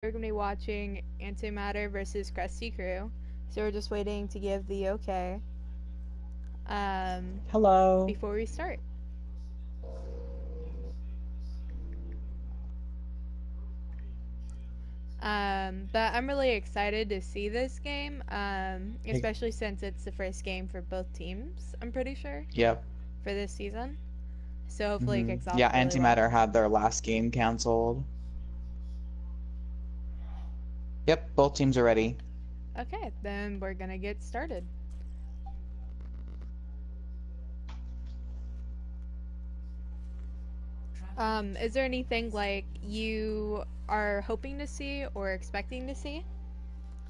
we're going to be watching Antimatter versus Krusty Krew. So we're just waiting to give the okay Hello. before we start. But I'm really excited to see this game, especially since it's the first game for both teams, I'm pretty sure, Yep. for this season. So hopefully it kicks off Yeah, really well. Antimatter had their last game canceled. Yep, both teams are ready. Okay, then we're going to get started. Is there anything like you are hoping to see or expecting to see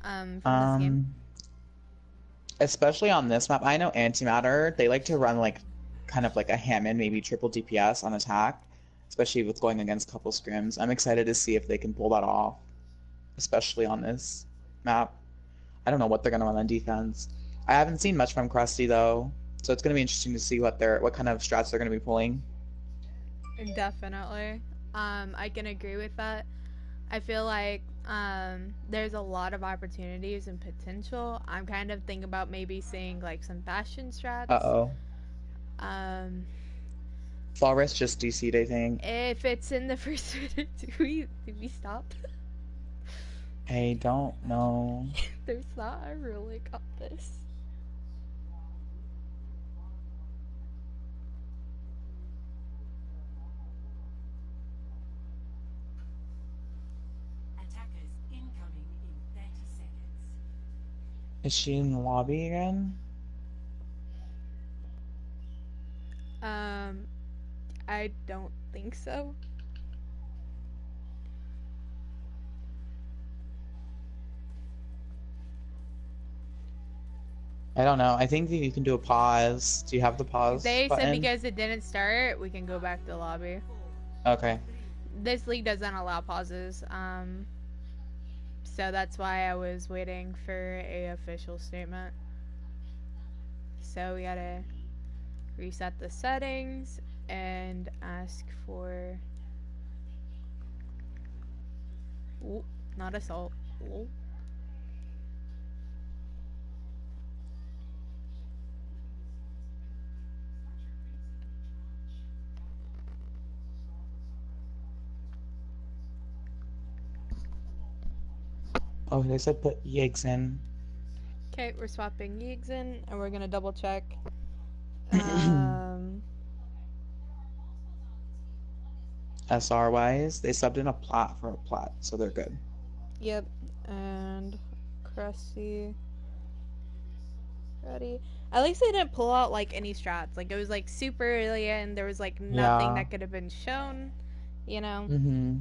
from this game? Um, Especially on this map, I know Antimatter, they like to run like kind of like a Hammond, maybe triple DPS on attack, especially with going against couple scrims. I'm excited to see if they can pull that off, especially on this map. I don't know what they're gonna run on defense. I haven't seen much from Krusty though, so it's gonna be interesting to see what kind of strats they're gonna be pulling. Definitely. I can agree with that. I feel like there's a lot of opportunities and potential. I'm kind of thinking about maybe seeing like some Bastion strats. Uh-oh. Um, Forest just DC'd, I think. if it's in the first minute, do we stop? I don't know. There's not. I really got this. Attackers incoming in 30 seconds. Is she in the lobby again? Um, I don't think so. I don't know. I think that you can do a pause. Do you have the pause They said button? because it didn't start, we can go back to the lobby. Okay. This league doesn't allow pauses. So that's why I was waiting for a official statement. So we gotta reset the settings and ask for. Ooh, not assault. Ooh. Oh, they said put Yigs in. Okay, we're swapping Yeags in, and we're gonna double check. Um, SR wise, they subbed in a plat for a plat, so they're good. yep, and Krusty. Ready. At least they didn't pull out like any strats. Like it was like super early and there was like nothing Yeah. that could have been shown, you know. Mm-hmm.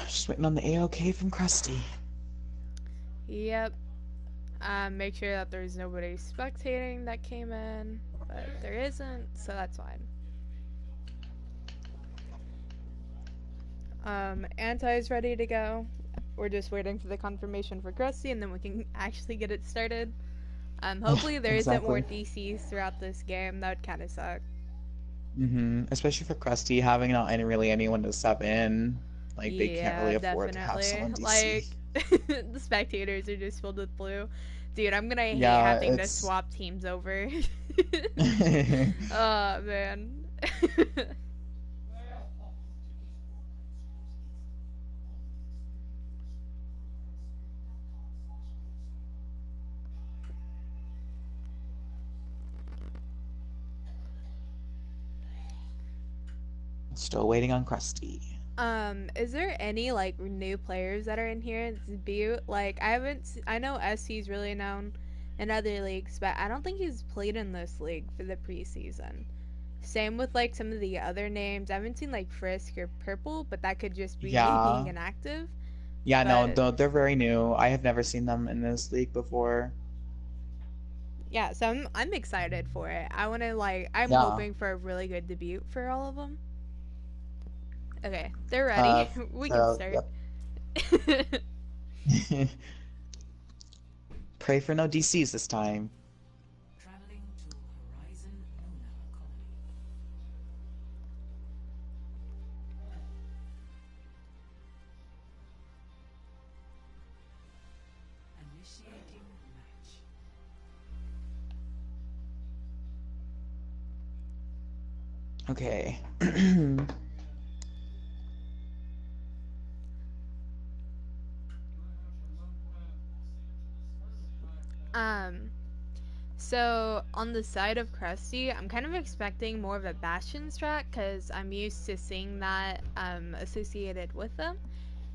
Just waiting on the AOK from Krusty. Yep. Make sure that there's nobody spectating that came in, but there isn't, so that's fine. Anti is ready to go. We're just waiting for the confirmation for Krusty, and then we can actually get it started. Hopefully there isn't more Exactly. DCs throughout this game. That would kind of suck. Especially for Krusty, having not really anyone to sub in. Like, they can't Yeah, really afford to have definitely. someone DC. Like, the spectators are just filled with blue. Dude, I'm gonna hate Yeah, having to it's... swap teams over. Oh, man. Still waiting on Krusty. Is there any like new players that are in here? It's Butte. Like I haven't. I know SC's really known in other leagues, but I don't think he's played in this league for the preseason. Same with like some of the other names. I haven't seen like Frisk or Purple, but that could just be me being Yeah. inactive. Yeah, no, But they're very new. I have never seen them in this league before. yeah, so I'm excited for it. I want to like. I'm Yeah. hoping for a really good debut for all of them. Okay, they're ready. Uh, We can so, start. yep. Pray for no DCs this time. Traveling to Horizon Lunar Okay. Um, so on the side of Krusty, I'm kind of expecting more of a Bastion strat because I'm used to seeing that associated with them.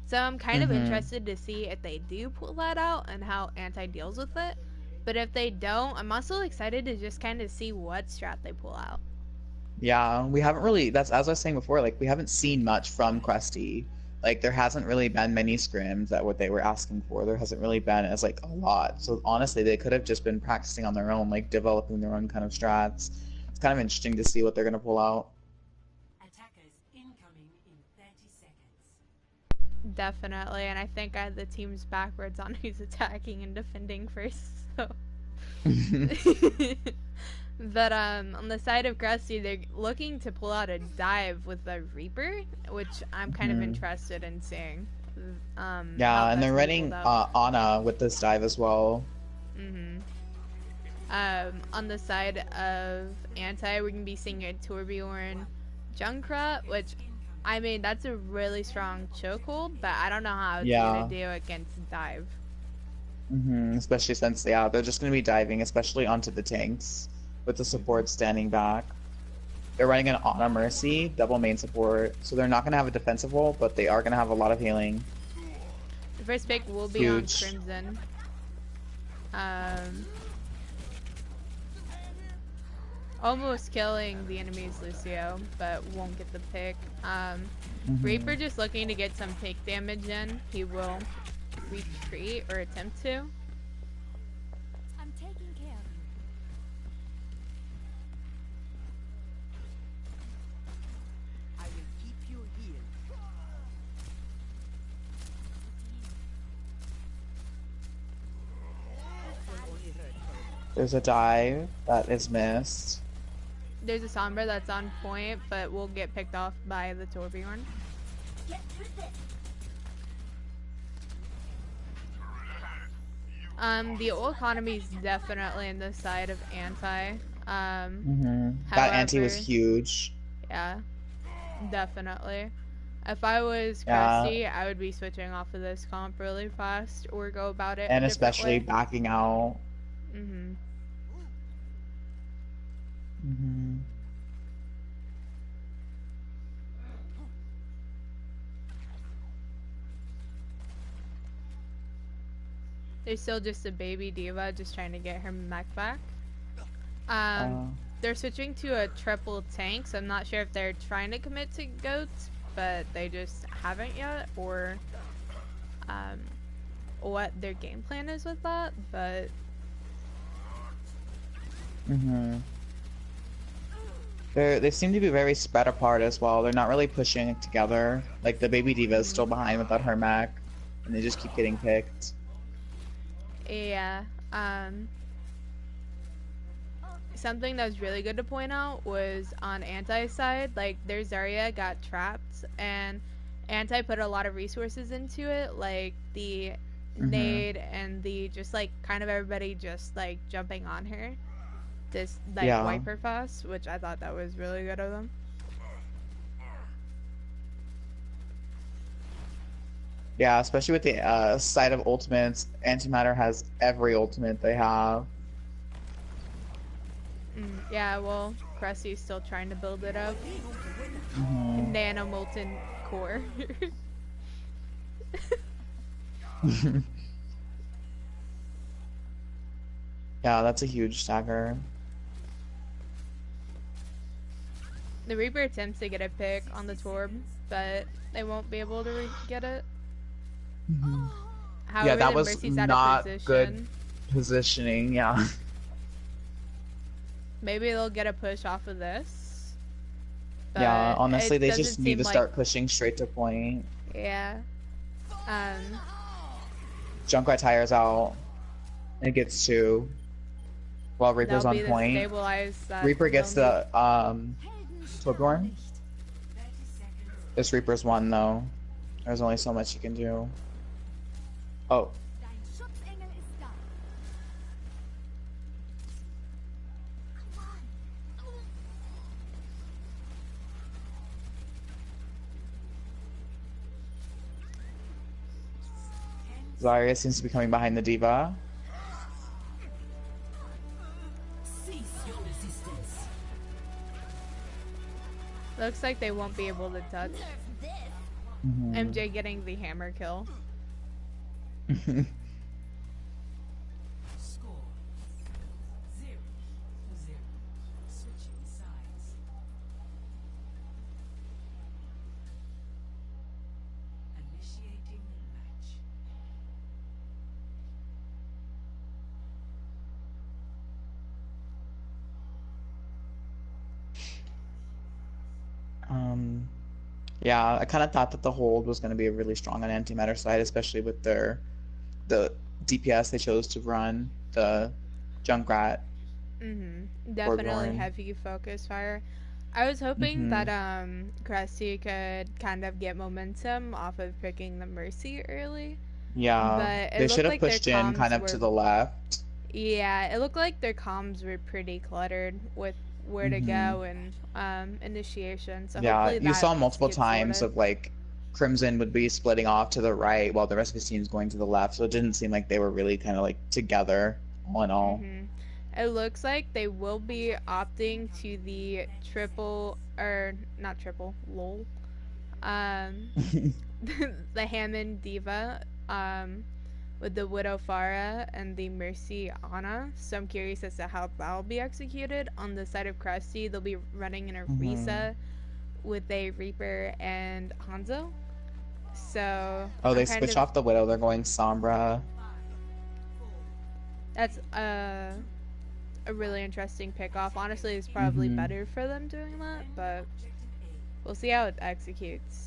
So I'm kind of Mm-hmm. interested to see if they do pull that out and how Anti deals with it. But if they don't, I'm also excited to just kind of see what strat they pull out. Yeah, we haven't really, that's as I was saying before, like we haven't seen much from Krusty. Like there hasn't really been many scrims that what they were asking for. There hasn't really been as like a lot. So honestly, they could have just been practicing on their own, like developing their own kind of strats. It's kind of interesting to see what they're gonna pull out. Attackers incoming in 30 seconds. Definitely, and I think I had the teams backwards on who's attacking and defending first. So, but on the side of Krusty, they're looking to pull out a dive with the Reaper, which I'm kind of Mhm. interested in seeing. How Yeah, and that's they're gonna be running pulled out. Ana with this dive as well. Mhm. On the side of Anti, we're gonna be seeing a Torbjorn Junkrat, which I mean that's a really strong chokehold, but I don't know how it's gonna Yeah. do against dive. Especially since they're just gonna be diving, especially onto the tanks with the support standing back. They're running an Ana Mercy, double main support, so they're not gonna have a defensive role, but they are gonna have a lot of healing. The first pick will be on Huge. Crimson. Um, almost killing the enemy's Lucio, but won't get the pick. Reaper Mhm. just looking to get some pick damage in. He will retreat or attempt to. I'm taking care of you. I will keep you healed. There's a dive that is missed. There's a Sombra that's on point, but will get picked off by the Torbjorn. The old economy is definitely in the side of Anti. That anti was However, huge. yeah, definitely. If I was Yeah, Krusty, I would be switching off of this comp really fast or go about it a and different especially way. backing out. Mm-hmm. Mhm. There's still just a baby diva just trying to get her mech back. Uh, They're switching to a triple tank, so I'm not sure if they're trying to commit to goats, but they just haven't yet, or what their game plan is with that. But they seem to be very spread apart as well. They're not really pushing it together. Like the baby diva is still behind without her mech, and they just keep getting picked. yeah, something that was really good to point out was on Anti side, like their Zarya got trapped, and Anti put a lot of resources into it, like the nade and the just like kind of everybody just like jumping on her, just like Yeah. wipe her fast, which I thought that was really good of them. Yeah, especially with the side of ultimates. Antimatter has every ultimate they have. Yeah, well, Krusty's still trying to build it up. Nano molten core. Yeah, that's a huge stagger. The Reaper attempts to get a pick on the Torb, but they won't be able to get it. However, Yeah, that the was Mercy's out of not position. good positioning. Yeah. Maybe they'll get a push off of this. Yeah, But honestly, it they doesn't just need seem to like, start pushing straight to point. yeah. Junkrat tires out. It gets two. While Reaper's That'll on be the point. stabilize that Reaper gets they'll need. the Torbjorn. 30 seconds. This Reaper's one though. There's only so much you can do. Oh, Dein Schutzengel ist da. Zarya seems to be coming behind the diva. Cease your resistance. Looks like they won't be able to touch. Mhm. MJ getting the hammer kill. Score 0-0. Switching sides. Initiating match. Yeah, I kind of thought that the hold was going to be really strong on Antimatter side, especially with the DPS they chose to run, the Junkrat Definitely Forlorn. heavy focus fire. I was hoping that Krusty could kind of get momentum off of picking the Mercy early, Yeah, but it they should looked have like their pushed in kind comms of to were the left. yeah, it looked like their comms were pretty cluttered with where to go and initiation. So Yeah, hopefully you that saw multiple gets times sorted. of like Crimson would be splitting off to the right while the rest of his team's going to the left, so it didn't seem like they were really kind of like together all in all. It looks like they will be opting to the triple or not triple, lol. Um the Hammond Diva with the Widow Farah and the Mercy Ana. So I'm curious as to how that'll be executed. On the side of Krusty, they'll be running in a Risa with a Reaper and Hanzo. So Oh, I'm they kind switched of off the Widow. They're going Sombra. that's a really interesting pick off. Honestly, it's probably better for them doing that, but we'll see how it executes.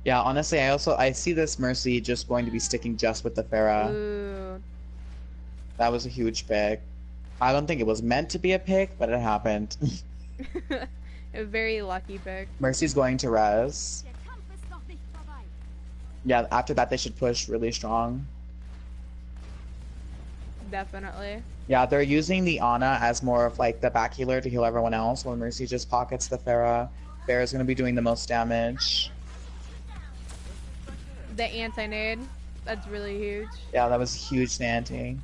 Yeah, honestly, I see this Mercy just going to be sticking just with the Pharah. Ooh, That was a huge pick. I don't think it was meant to be a pick, but it happened. a very lucky pick. Mercy's going to res. Der Kampf ist noch nicht vorbei. Yeah, after that they should push really strong. Definitely. Yeah, they're using the Ana as more of like the back healer to heal everyone else, while Mercy just pockets the Pharah. Pharah's gonna be doing the most damage. The anti-nade, that's really huge. Yeah, that was huge to Anti.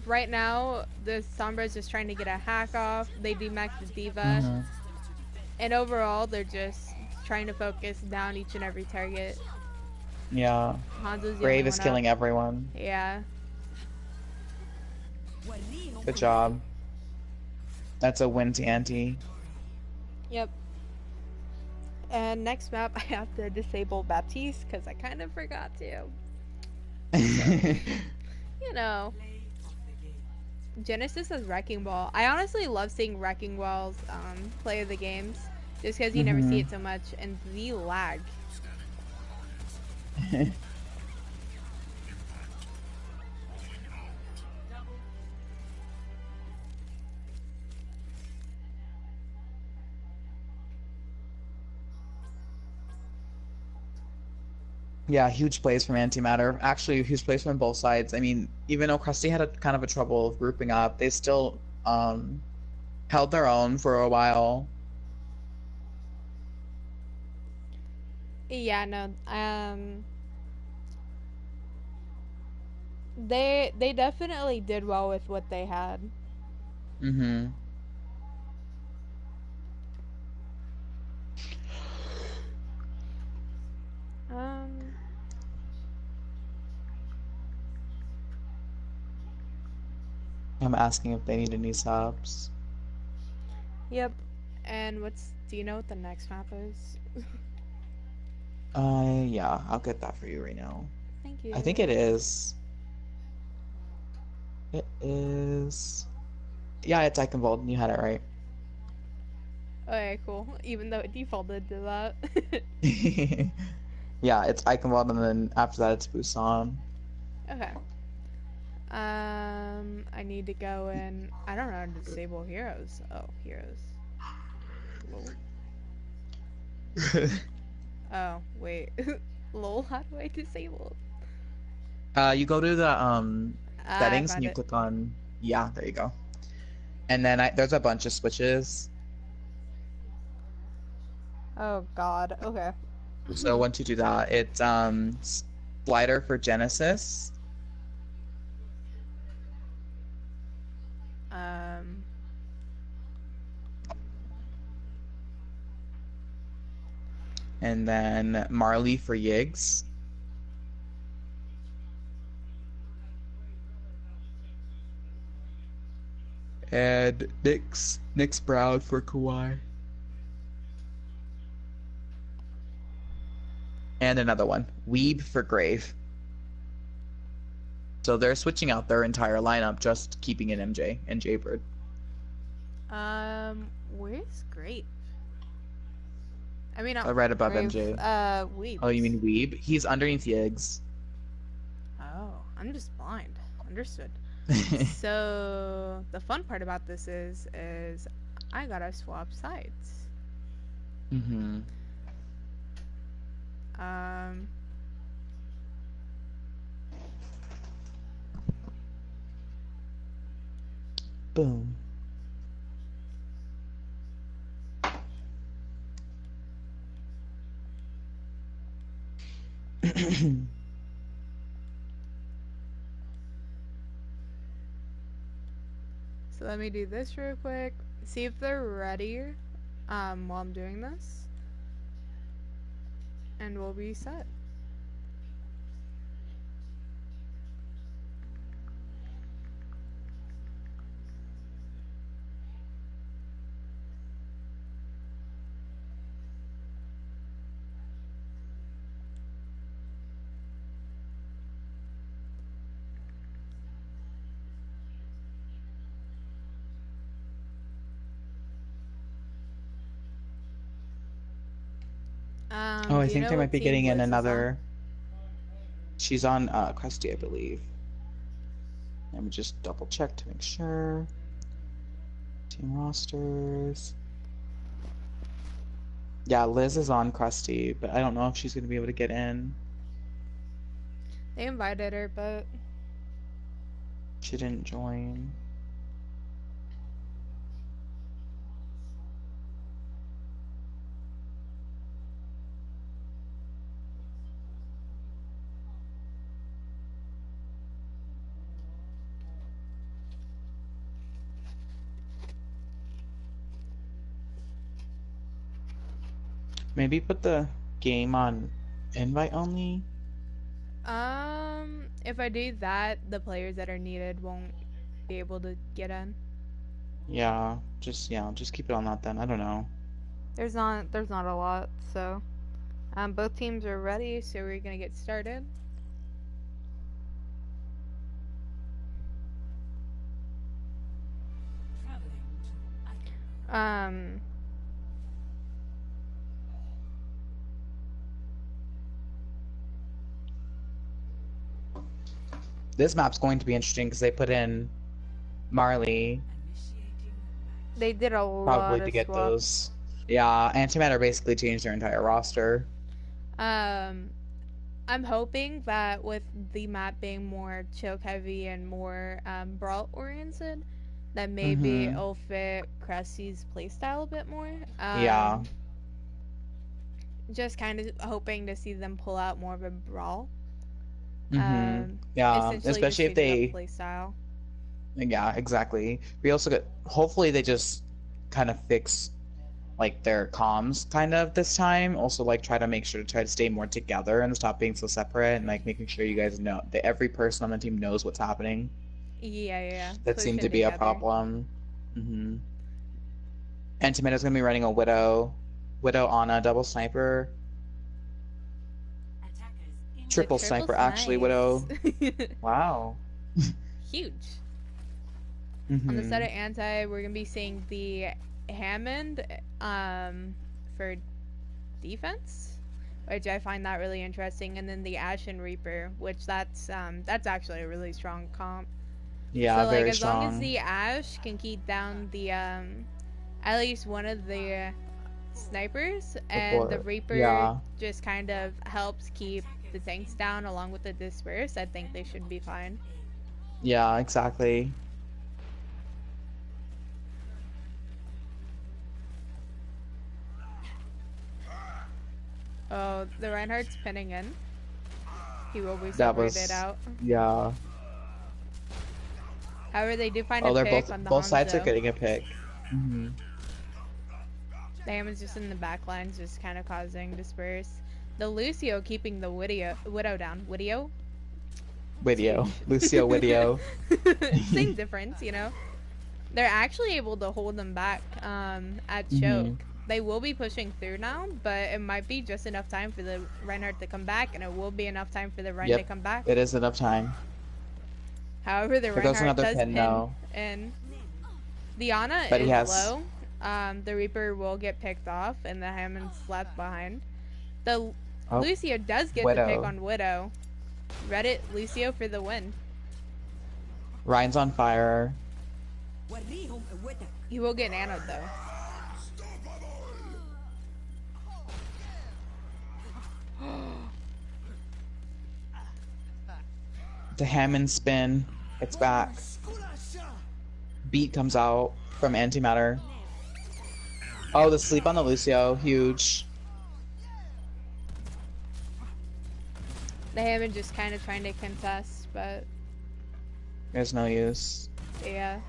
Right now, the Sombra's just trying to get a hack off. They demax the Diva. And overall, they're just trying to focus down each and every target. Yeah. Hanzo's the only Brave is one killing up. everyone. Yeah. Good job. That's a win to Anti. Yep. And next map, I have to disable Baptiste because I kind of forgot to. You know. Genesis has Wrecking Ball. I honestly love seeing Wrecking Balls play the games just because you never see it so much. And the lag. Yeah, huge plays from Antimatter. Actually, huge plays from both sides. I mean, even though Krusty had a kind of a trouble of grouping up, they still held their own for a while. Yeah, no. They definitely did well with what they had. Mm-hmm. I'm asking if they need any subs. Yep. And do you know what the next map is? Yeah, I'll get that for you right now. Thank you. I think it is. It is. Yeah, it's Eichenwald. You had it right. Okay, cool. Even though it defaulted to that. Yeah, it's Eichenwald, and then after that it's Busan. Okay. I need to go in. I don't know how to disable heroes. Oh, heroes. Lol. Oh, wait. Lol, how do I disable? You go to the I settings and found you it. click on yeah, there you go. And then there's a bunch of switches. Oh god. Okay. So once you do that, it's slider for Genesis. Um, And then Marley for Yigs. And Nyx Brown for Kawhi. And another one, Weeb for Grave. So they're switching out their entire lineup, just keeping it MJ and Jaybird. where's Grape? I mean, not Right above Grave, MJ. Weebs. Oh, you mean Weeb? He's underneath Yigs. Oh, I'm just blind. Understood. So the fun part about this is I gotta swap sides. Mm-hmm. Um, Boom. so let me do this real quick. See if they're ready. While I'm doing this, and we'll be set. Oh, I Do you think know they what might be team getting in Liz is on? another. She's on Krusty, I believe. Let me just double check to make sure. Team rosters. Yeah, Liz is on Krusty, but I don't know if she's gonna be able to get in. They invited her, but She didn't join. Maybe put the game on invite only. if I do that, the players that are needed won't be able to get in. Yeah, just keep it on that then. I don't know. There's not a lot, so both teams are ready, so we're gonna get started. Traveling to Icon. This map's going to be interesting because they put in Marley Initiating match. They did a probably lot to of get swaps. those. Yeah, Antimatter basically changed their entire roster. I'm hoping that with the map being more choke heavy and more brawl oriented, that maybe it'll fit Krusty's playstyle a bit more. Yeah. Just kind of hoping to see them pull out more of a brawl. Yeah, Essentially just especially if changing they. up playstyle. Yeah, exactly. We also get. Hopefully, they just kind of fix like their comms kind of this time. Also, like try to stay more together and stop being so separate, and like making sure you guys know that every person on the team knows what's happening. Yeah. That seemed to Pushing be a together. problem. Antimatter's gonna be running a Widow, Ana, double sniper, Attackers in triple The sniper. triple's Actually, nice. Widow. Wow. Huge. On the side of anti, we're gonna be seeing the Hammond for defense, which I find that really interesting, and then the Ashen Reaper, which that's actually a really strong comp. Yeah, So like very as long as strong. the Ash can keep down the at least one of the snipers, and the Reaper Yeah. just kind of helps keep the tanks down along with the disperse, I think they should be fine. Yeah, exactly. Oh, The Reinhardt's pinning in. He will be That separated was out. yeah. However, they do find Oh, a they're pick on the both sides are Hanzo. getting a pick. The Hammond's just in the back lines, just kind of causing disperse. The Lucio keeping the Widow down. Widow? Video. Lucio Video. Same difference, you know. They're actually able to hold them back at choke. They will be pushing through now, but it might be just enough time for the Reinhardt to come back, and it will be enough time for the Rein to come back. It is enough time. However, the There goes Reinhardt another does pin, pin though. in. The Ana But he is has- low. The Reaper will get picked off, and the Hammond's left behind. The Oh, Lucio does get the Widow. pick on Widow. Reddit Lucio for the win. Ryan's on fire. وريهم قوتك. He will get nanoed though. The Hammond spin. It's back. Beat comes out from Antimatter. Oh, the sleep on the Lucio. Huge. The Hammond just kind of trying to contest, but There's no use. yeah.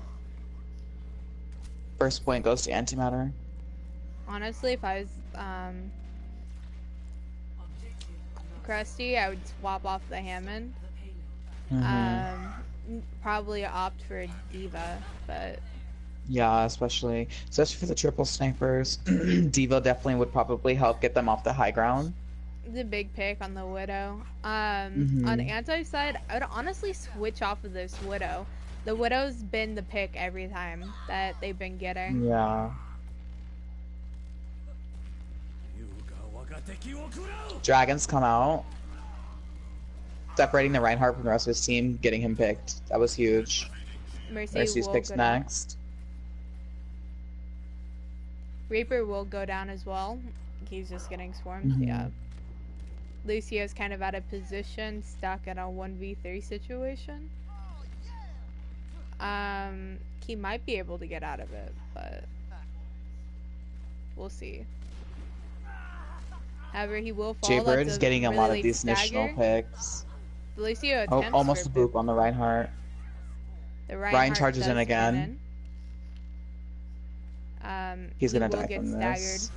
First point goes to Antimatter. Honestly, if I was Krusty, I would swap off the Hammond. Probably opt for a Diva, but Yeah, especially for the triple snipers. Diva definitely would probably help get them off the high ground. the big pick on the Widow. On anti side, I would honestly switch off of this Widow. The Widow's been the pick every time that they've been getting. Yeah. Dragons come out. Separating the Reinhardt from the rest of his team, getting him picked. That was huge. Mercy's will picked go down. next. Reaper will go down as well. He's just getting swarmed. Yeah. Lucio's kind of out of position, stuck in a 1v3 situation. He might be able to get out of it, but we'll see. However, he will fall. Jaybird That's is a getting a really lot of late these initial stagger. picks. Lucio Oh, attempts almost a for boop on the Reinhardt. The Ryan charges does in come again. in. He's He gonna will die get from staggered. this.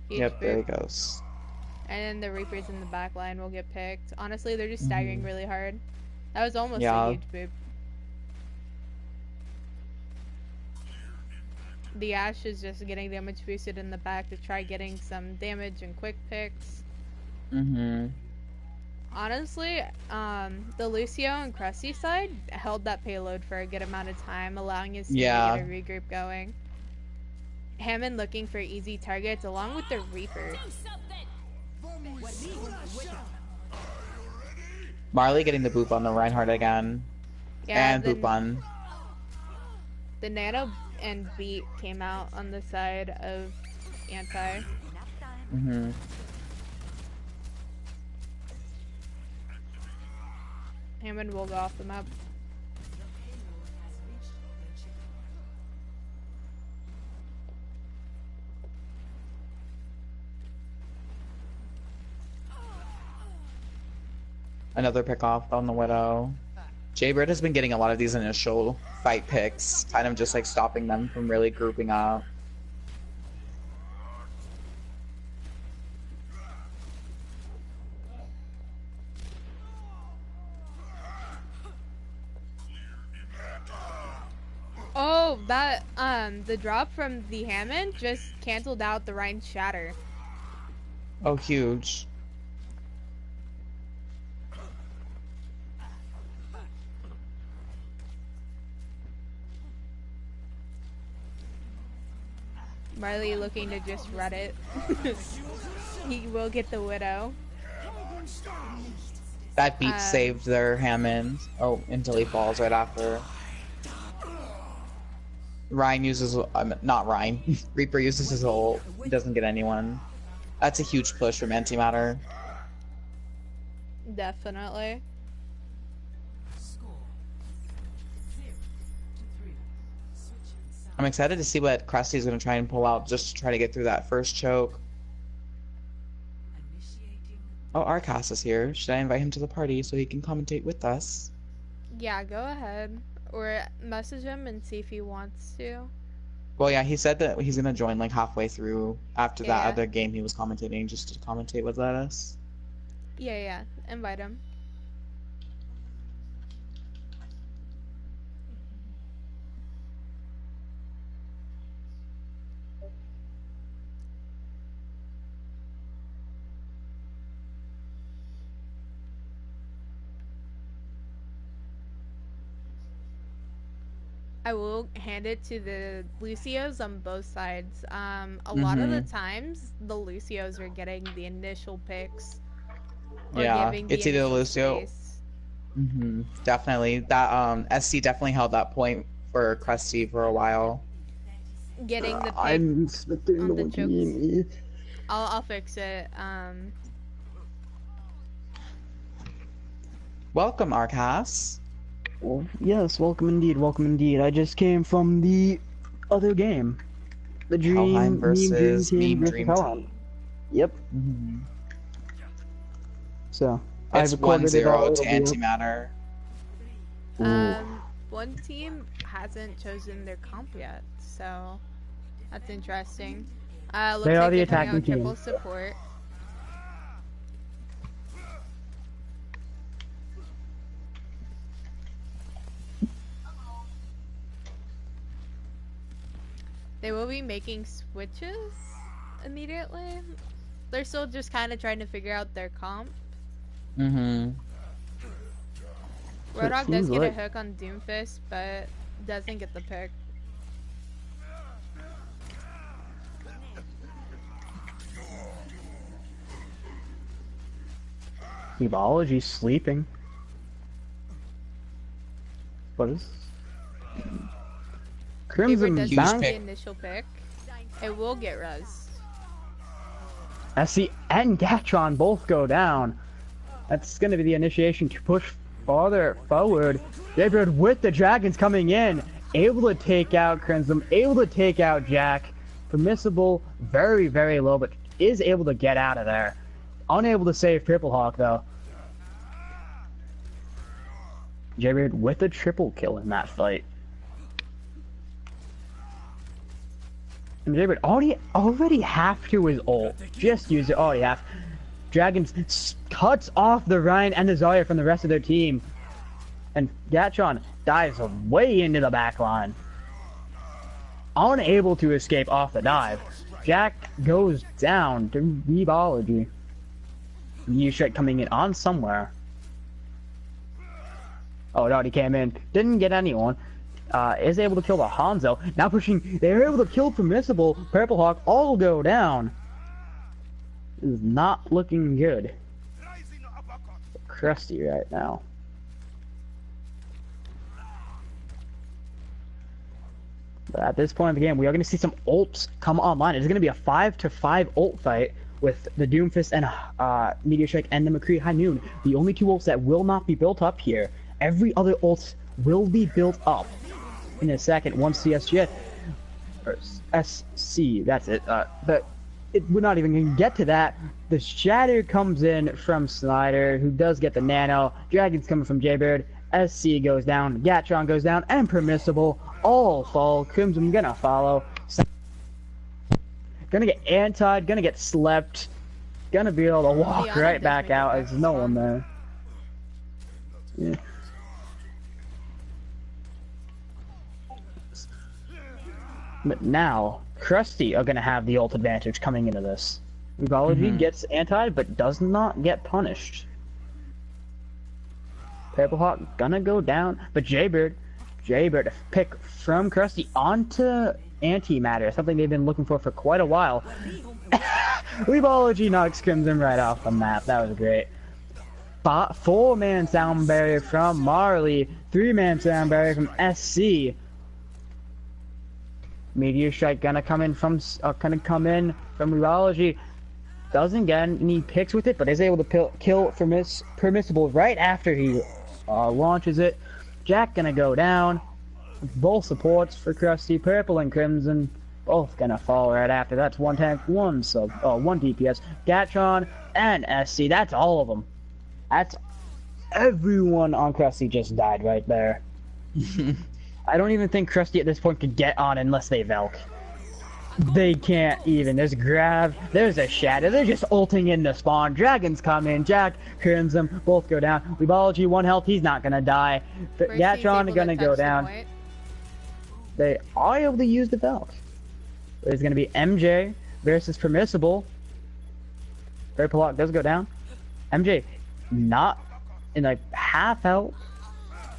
Huge Yep, there he boop. goes. And then the Reapers in the back line will get picked. Honestly, they're just staggering really hard. That was almost Yeah. a huge boop. The Ashe is just getting damage boosted in the back to try getting some damage and quick picks. Honestly, the Lucio and Krusty side held that payload for a good amount of time, allowing his team to get a regroup going. Hammond looking for easy targets along with the Reaper. Marley getting the boop on the Reinhardt again. Yeah, And boop on. the Nano and Beat came out on the side of Anti. Hammond will go off the map. Another pick off on the Widow. Jaybird has been getting a lot of these initial fight picks, kind of just like stopping them from really grouping up. Oh, that the drop from the Hammond just canceled out the Rhine Shatter. Oh, huge. Marley looking to just run it. He will get the Widow. That beat saved their Hammond. Oh, until he falls right after. Ryan uses, not Ryan, Reaper uses his ult. He doesn't get anyone. That's a huge push from Antimatter. Definitely. I'm excited to see what Krusty's gonna try and pull out just to try to get through that first choke. Initiating. Oh, Arcas is here. Should I invite him to the party so he can commentate with us? Yeah, go ahead. Or message him and see if he wants to. Well, yeah, he said that he's gonna join like halfway through after that Yeah. other game he was commentating, just to commentate with us. Yeah, invite him. I will hand it to the Lucios on both sides. A lot of the times, the Lucios are getting the initial picks. Or Yeah, giving the it's either initial Lucio. space. Definitely. That SC definitely held that point for Krusty for a while. Getting the pick I'm expecting on no the one to jokes. eat me. I'll fix it. Welcome, Arcas. Well, yes, welcome indeed. I just came from the other game. The Helheim versus Meme versus Dream Helheim. Team. Yep. So, I It's recorded it 1-0 all. to Antimatter. One team hasn't chosen their comp yet, so that's interesting. Looks They are like the they're coming out attacking with team. triple support. They will be making switches immediately. They're still just kind of trying to figure out their comp. Mm-hmm. Roadhog does seems get like- a hook on Doomfist, but doesn't get the pick. Evology's sleeping. What is? Favorite Crimson does Huge get bounce. the pick. initial pick. It will get res. SC and Gatron both go down. That's going to be the initiation to push farther forward. David with the dragons coming in, able to take out Crimson, able to take out Jack. Permissible, very, very low, but is able to get out of there. Unable to save Purple Hawk though. Jaybird with a triple kill in that fight. And Jaybird already half to his ult. Just use it. Already half. Dragons cuts off the Ryan and the Zarya from the rest of their team. And Gatron dives way into the back line. Unable to escape off the dive. Jack goes down to Rebology. U-Strike coming in on somewhere. Oh, it already came in. Didn't get anyone. Is able to kill the Hanzo. Now pushing. They're able to kill Permissible. Purple Hawk all go down. This is not looking good. Krusty right now. But at this point in the game, we are going to see some ults come online. It's going to be a 5-5 ult fight with the Doomfist and Meteor Strike and the McCree High Noon. The only two ults that will not be built up here. Every other ult will be built up in a second once the SG or SC, that's it. But it, we're not even going to get to that. The Shatter comes in from Snyder, who does get the Nano. Dragon's coming from Jaybird. SC goes down. Gatron goes down. And Permissible all fall. Crimson gonna follow. Gonna get antied. Gonna get slept. Gonna be able to walk Liana right does back make it out. back There's no strong. one there. Yeah. But now, Krusty are going to have the ult advantage coming into this. Rebology gets anti, but does not get punished. Purple Hawk gonna go down, but Jaybird pick from Krusty onto Antimatter, something they've been looking for quite a while. Rebology knocks Crimson right off the map. That was great. 4-man sound barrier from Marley, 3-man sound barrier from SC. Meteor Strike gonna come in from Rebology. Doesn't get any picks with it, but is able to kill Permissible right after he launches it. Jack gonna go down. Both supports for Krusty, purple and crimson. Both gonna fall right after. That's one tank, one sub, one DPS. Gatron and SC. That's all of them. That's everyone on Krusty just died right there. I don't even think Krusty at this point could get on unless they Velk. They can't even. There's Grav, there's a Shadow, they're just ulting in the spawn. Dragons come in, Jack, Crimson, both go down. Weebology, 1 health, he's not gonna die. But First, he's Gatron able gonna to go touch the down. point. They are able to use the Velk. There's gonna be MJ versus Permissible. Purple Lock does go down. MJ, not in like half health.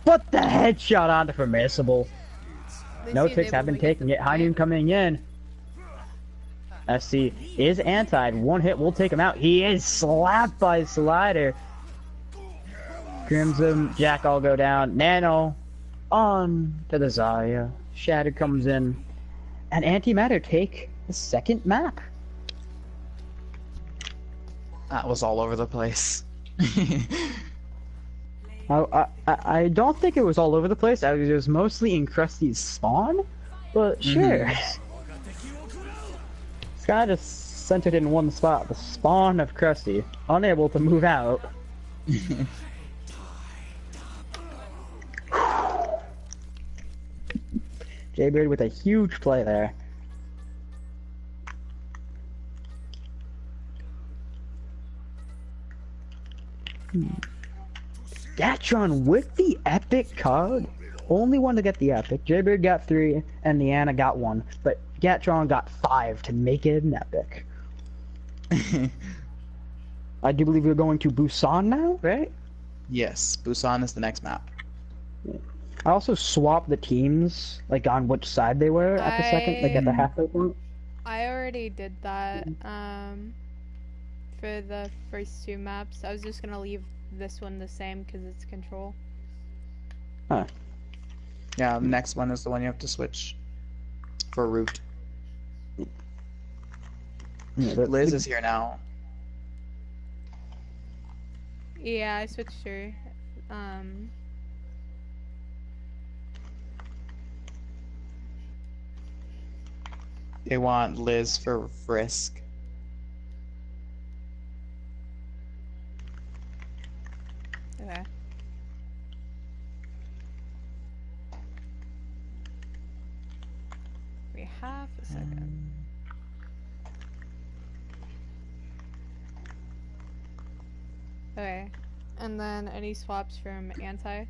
But the headshot onto Permissible. At least No he's ticks able have been to get taking the it. High point. Noon coming in. SC is anti. 1 hit will take him out. He is slapped by Slider. Crimson, Jack all go down. Nano on to the Zarya. Shatter comes in. And Antimatter take the second map. That was all over the place. I don't think it was all over the place. It was mostly in Krusty's spawn. But sure. It's kind of centered in one spot. The spawn of Krusty. Unable to move out. Jaybird with a huge play there. Gatron with the epic card. Only one to get the epic. Jaybird got 3 and Niana got 1. But Gatron got 5 to make it an epic. I do believe we're going to Busan now, right? Yes, Busan is the next map. I also swapped the teams, like on which side they were at the second, like at the halfway point. I already did that for the first 2 maps. I was just gonna leave this one the same because it's control. Huh. Yeah, the next one is the one you have to switch for route. Yeah, Liz is here now. Yeah, I switched her. They want Liz for Frisk. Okay. We have a second. Okay. And then any swaps from anti? I'm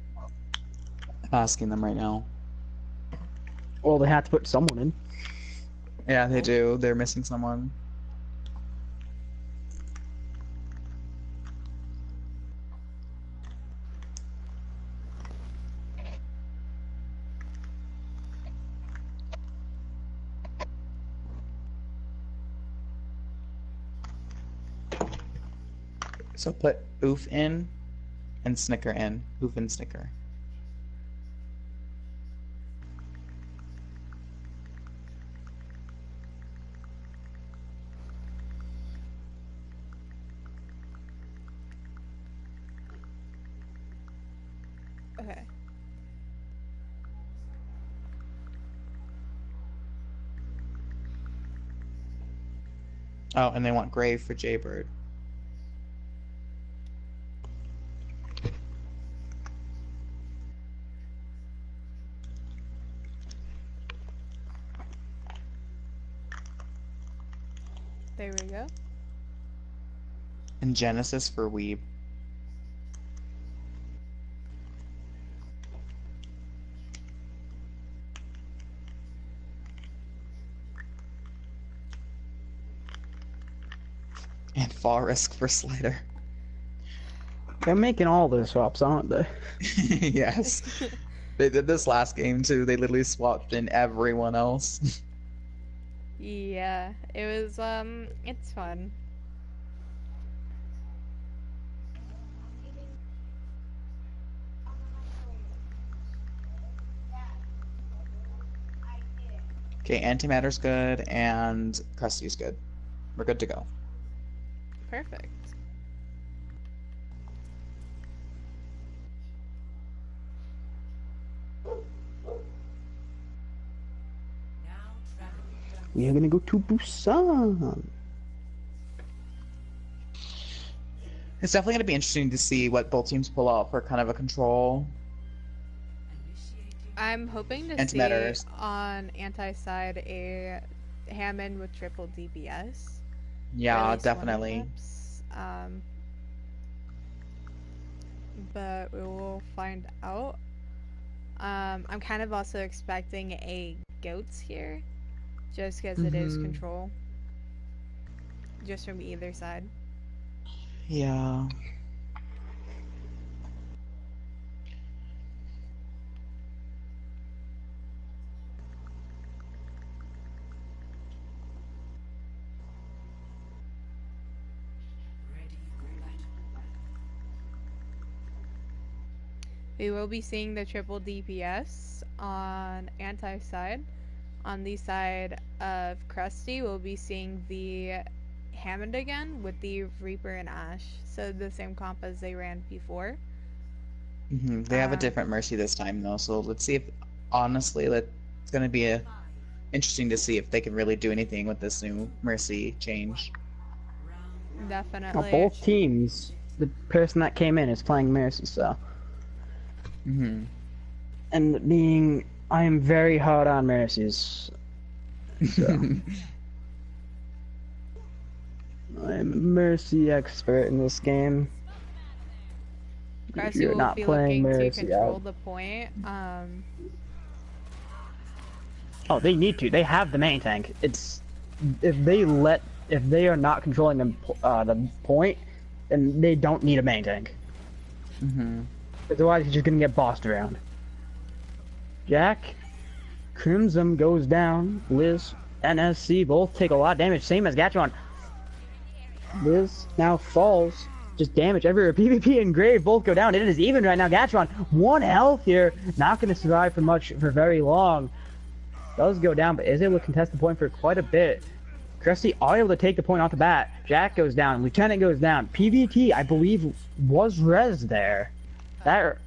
asking them right now. Well, they had to put someone in. Yeah, they do. They're missing someone. So put Oof in and Snicker in. Oof and Snicker. Okay. Oh, and they want Grave for Jaybird. There we go. And Genesis for Weeb. And Forest for Slider. They're making all the swaps, aren't they? Yes. They did this last game too. They literally swapped in everyone else. Yeah, it was, it's fun. Okay, Antimatter's good and Krusty's good. We're good to go. Perfect. We are gonna go to Busan. It's definitely going to be interesting to see what both teams pull out for kind of a control. I'm hoping to see Antimatter. on anti-side a Hammond with triple DPS. Yeah, At least one of definitely. maps. But we will find out. I'm kind of also expecting a goats here, just because it is control. Just from either side. Yeah. We will be seeing the triple DPS on anti-side. On the side of Krusty, we'll be seeing the Hammond again with the Reaper and Ash. So the same comp as they ran before. They have a different Mercy this time, though, so let's see if, honestly, it's going to be interesting to see if they can really do anything with this new Mercy change. Definitely. Well, both teams, the person that came in is playing Mercy, so. And being, I am very hard on Mercies. So. I'm a Mercy expert in this game. Krusty You're will not be playing looking to Mercy control out. the point. Oh, they need to. They have the main tank. It's if they are not controlling the point, then they don't need a main tank. Otherwise, he's just gonna get bossed around. Jack, Crimson goes down. Liz and SC both take a lot of damage, same as Gatron. Liz now falls. Just damage everywhere. PvP and Grave both go down. It is even right now. Gatron, 1 health here. Not going to survive for very long. Does go down, but is able to contest the point for quite a bit. Krusty are able to take the point off the bat. Jack goes down. Lieutenant goes down. PVT, I believe, was res there. That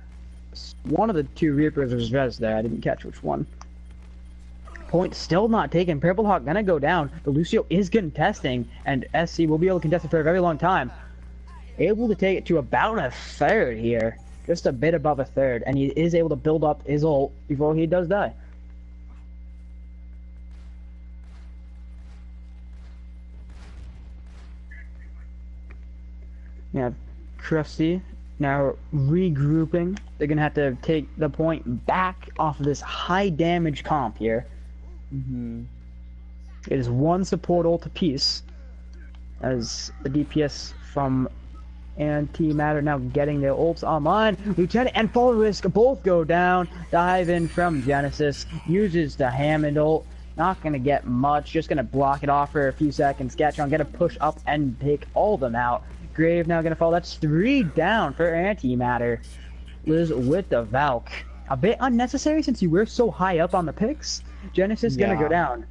one of the two Reapers was res there. I didn't catch which one. Point still not taken. Purple Hawk gonna go down. The Lucio is contesting, and SC will be able to contest it for a very long time. Able to take it to about a third here. Just a bit above a third, and he is able to build up his ult before he does die. We have Krusty now regrouping. They're gonna have to take the point back off of this high damage comp here. It is one support ult apiece, as the DPS from Antimatter now getting their ults online. Lieutenant and Fall Risk both go down. Dive in from Genesis. Uses the Hammond ult. Not going to get much. Just going to block it off for a few seconds. Gatron going to push up and take all of them out. Grave now going to fall. That's 3 down for Antimatter. Liz with the Valk. A bit unnecessary since you were so high up on the picks. Genesis going to go down.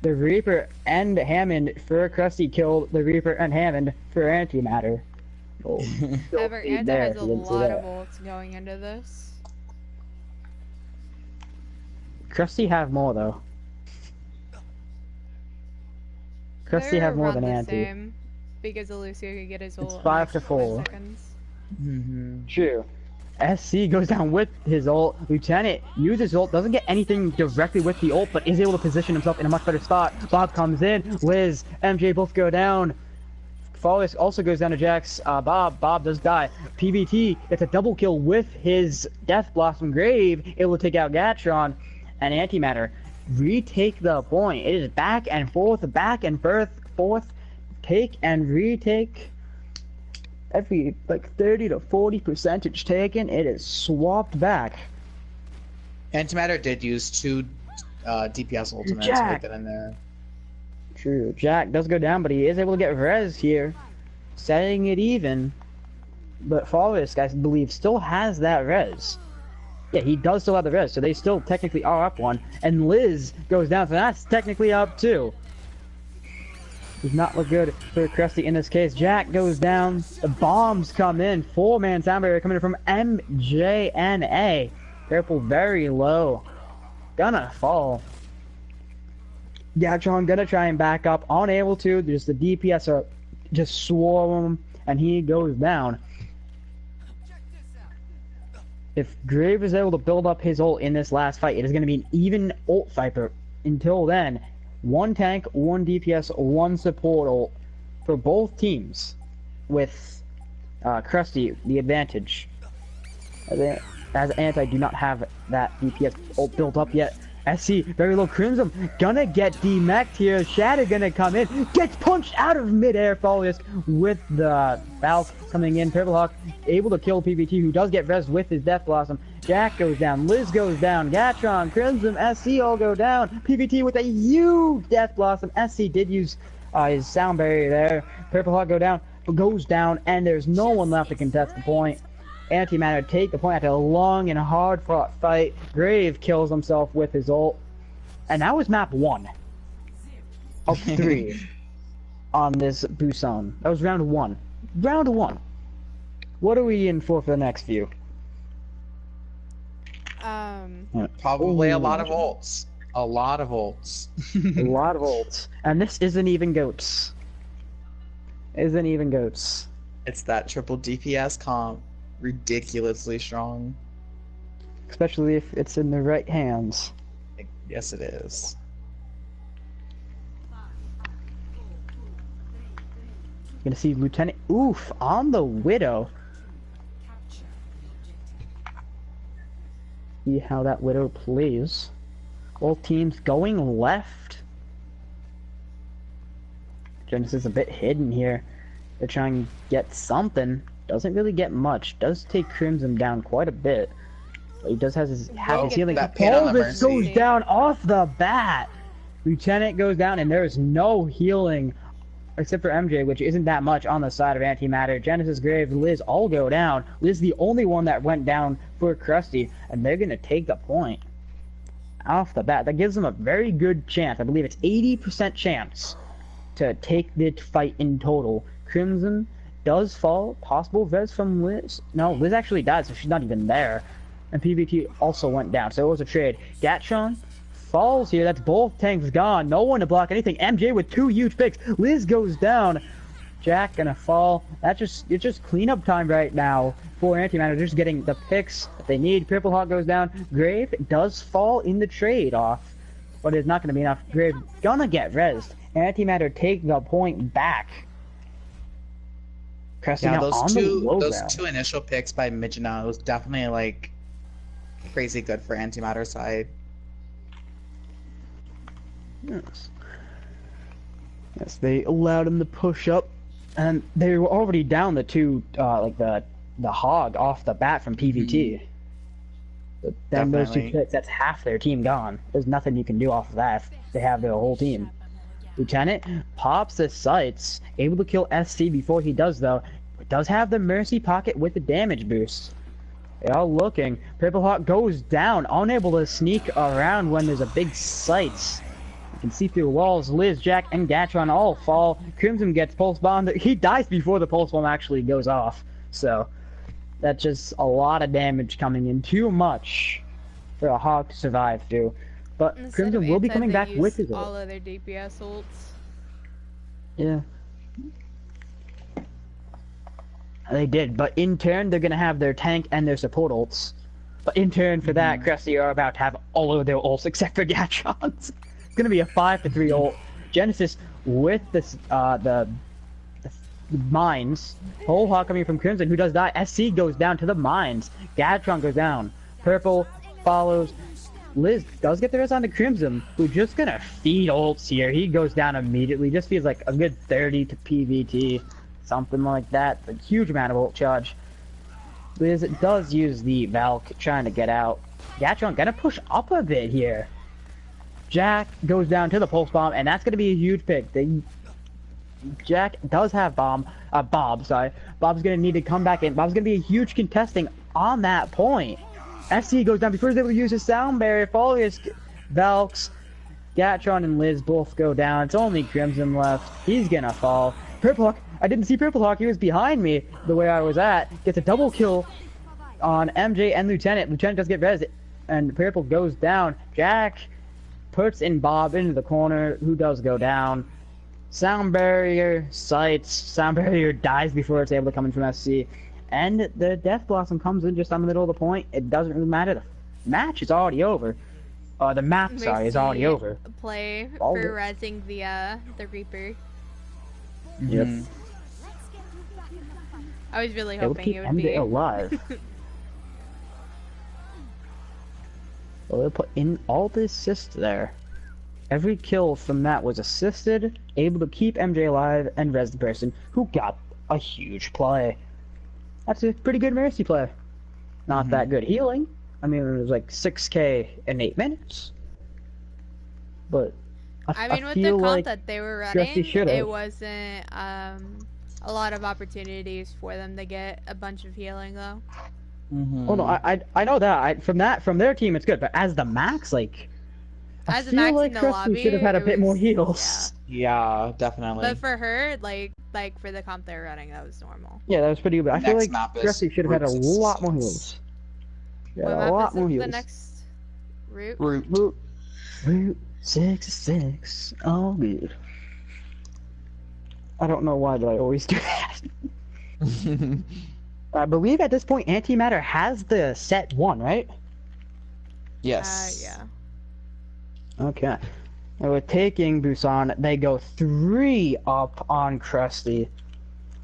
The Reaper and Hammond for Krusty killed the Reaper and Hammond for Antimatter. However, Anta has a lot of ults going into this. Krusty have more though. Krusty have more than Anti. Same, because Lucio could get his ult. It's 5 to 4. True. SC goes down with his ult. Lieutenant uses ult, doesn't get anything directly with the ult, but is able to position himself in a much better spot. Bob comes in. Liz, MJ both go down. Fallis also goes down to Jax. Bob does die. PVT gets a double kill with his Death Blossom Grave, able to take out Gatron, and Antimatter retake the point. It is back and forth, take and retake. Every like 30 to 40% taken, it is swapped back. Antimatter did use 2 DPS ultimates Jack. to get in there. True. Jack does go down, but he is able to get res here, setting it even. But Fallis, I believe, still has that res. Yeah, he does still have the res, so they still technically are up 1. And Liz goes down, so that's technically up 2. Does not look good for Krusty in this case. Jack goes down. The bombs come in. 4-man sound barrier coming in from MJNA. Purple very low. Gonna fall. Gatron gonna try and back up, unable to. Just the DPS are just swarm him, and he goes down. If Grave is able to build up his ult in this last fight, it is going to be an even ult fight. But until then, one tank, one DPS, one support ult for both teams, with Krusty the advantage. As Anti do not have that DPS ult built up yet. SC, very low. Crimson gonna get demeched here. Shatter gonna come in, gets punched out of midair. Folius with the Valk coming in. Purple Hawk able to kill PVT, who does get res with his Death Blossom. Jack goes down, Liz goes down, Gatron, Crimson, SC all go down. PVT with a huge Death Blossom. SC did use his sound barrier there. Purple Hawk goes down, and there's no one left to contest the point. Antimatter take the point after a long and hard fought fight. Grave kills himself with his ult. And that was map 1 of 3 on this Busan. That was round 1. Round 1. What are we in for the next few? Probably a lot of ults. A lot of ults. A lot of ults. And this isn't even goats. Isn't even goats. It's that triple DPS comp. Ridiculously strong. Especially if it's in the right hands. Yes, it is. Gonna see Lieutenant Oof on the Widow. See how that Widow plays. Both teams going left. Genesis a bit hidden here. They're trying to get something. Doesn't really get much. Does take Crimson down quite a bit. But he does have his healing. Oh, this goes down off the bat! Lieutenant goes down, and there is no healing except for MJ, which isn't that much on the side of Antimatter. Genesis, Grave, Liz all go down. Liz the only one that went down for Krusty, and they're gonna take the point off the bat. That gives them a very good chance. I believe it's 80% chance to take the fight in total. Crimson does fall. Possible res from Liz. No, Liz actually died, so she's not even there. And PVT also went down, so it was a trade. Gatron falls here. That's both tanks gone. No one to block anything. MJ with 2 huge picks. Liz goes down. Jack gonna fall. It's just cleanup time right now for Antimatter. Just getting the picks that they need. Purple Hawk goes down. Grave does fall in the trade off, but it's not gonna be enough. Grave gonna get rezzed. Antimatter take the point back. Yeah, those two initial picks by Mijina was definitely like crazy good for Antimatter side. Yes, they allowed him to push up, and they were already down the 2, like the hog off the bat from PVT. But then those 2 picks, that's half their team gone. There's nothing you can do off of that if they have their whole team. Lieutenant pops the sights, able to kill SC before he does though. But does have the Mercy Pocket with the damage boost. They are looking. Purple Hawk goes down, unable to sneak around when there's a big sights. You can see through walls. Liz, Jack, and Gatron all fall. Crimson gets pulse bombed. He dies before the pulse bomb actually goes off. So that's just a lot of damage coming in. Too much for a Hawk to survive through. But Crimson will be coming back with his ult. All other DPS ults. Yeah. They did, but in turn, they're gonna have their tank and their support ults. But in turn for that, Krusty are about to have all of their ults except for Gatron's. It's gonna be a 5-3 ult. Genesis with this, the mines. Whole Hawk coming from Crimson, who does die. SC goes down to the mines. Gatron goes down. Purple follows. Liz does get the rest on the Crimson, who's just gonna feed ults here. He goes down immediately. Just feels like a good 30 to PVT. Something like that. A huge amount of ult charge. Liz does use the Valk trying to get out. Gatron gonna push up a bit here. Jack goes down to the pulse bomb, and that's gonna be a huge pick. Jack does have Bob, sorry. Bob's gonna need to come back in. Bob's gonna be a huge contesting on that point. SC goes down before he's able to use his sound barrier. Folius, Valks, Gatron, and Liz both go down. It's only Crimson left. He's gonna fall. Purple Hawk, I didn't see Purple Hawk. He was behind me the way I was at. Gets a double kill on MJ and Lieutenant. Lieutenant does get res, and Purple goes down. Jack puts in Bob into the corner, who does go down. Sound barrier sights, sound barrier dies before it's able to come in from SC, and the Death Blossom comes in just on the middle of the point. It doesn't really matter. The match is already over. The map, sorry, is already over. Play All for good. rezzing the Reaper. Yep. Mhm. Let's get you back in the fight. I was really It'll hoping keep it would be. MJ alive. Well, they put in all the assists there. Every kill from that was assisted, able to keep MJ alive and res the person who got a huge play. That's a pretty good Mercy play. Not that good healing. I mean, it was like 6k in 8 minutes. But I mean, with the feel comp like that they were Krusty running, should've. it wasn't a lot of opportunities for them to get a bunch of healing though. Mhm. Oh no, I know that. From their team it's good, but as the max, like I As a feel max like in the Krusty lobby, should have had a it bit more was- heals. Yeah, Yeah. definitely. But for her, like for the comp they were running, that was normal. Yeah, that was pretty good. But I feel Next like map is Krusty should have had a Route lot more 66. heals. Yeah, What a map lot is more it? heals. The next route? Route 66. Oh, good. I don't know why, but I always do that. I believe at this point, Antimatter has the set 1, right? Yes. Yeah. Okay. And with taking Busan, they go 3 up on Krusty.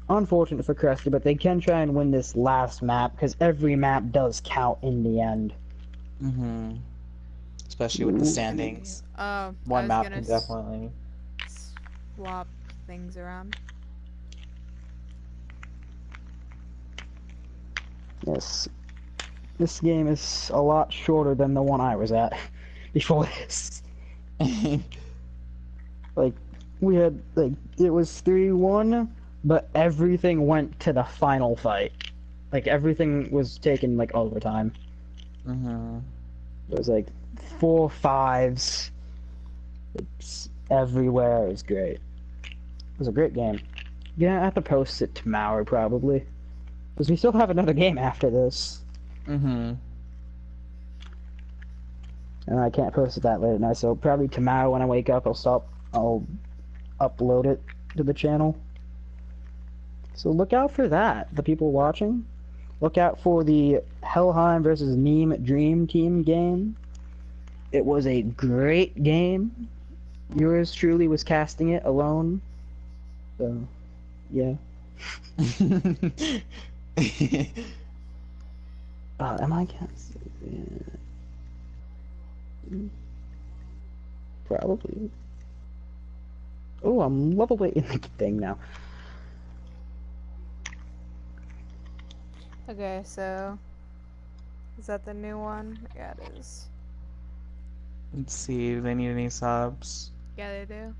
Unfortunate for Krusty, but they can try and win this last map, because every map does count in the end. Mhm. Especially with the standings. Oh, One I was map gonna can definitely. swap things around. Yes. This game is a lot shorter than the one I was at before this. Like, we had, like, it was 3-1, but everything went to the final fight. Like, everything was taken, like, overtime. Mhm. It was, like, 4-5s. It's everywhere. It was great. It was a great game. Yeah, I have to post it tomorrow, probably. Because we still have another game after this. Mhm. And I can't post it that late at night, so probably tomorrow when I wake up, I'll upload it to the channel. So look out for that, the people watching. Look out for the Helheim versus Neem Dream Team game. It was a great game. Yours truly was casting it alone. So, yeah. Am I casting? Yeah. Probably. Oh, I'm level 8 in the thing now. Okay, so is that the new one? Yeah, it is. Let's see, do they need any subs? Yeah, they do.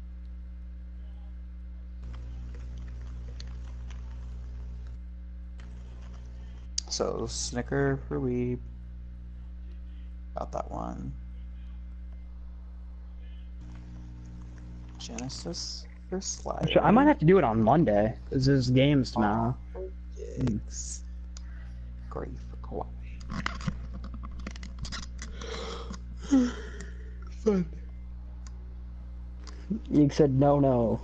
So, Snicker for Weeb. Got that one. Genesis for Slider. Actually, I might have to do it on Monday, because there's games tomorrow. Gigs. Great for Kawaii. Fun. You said no.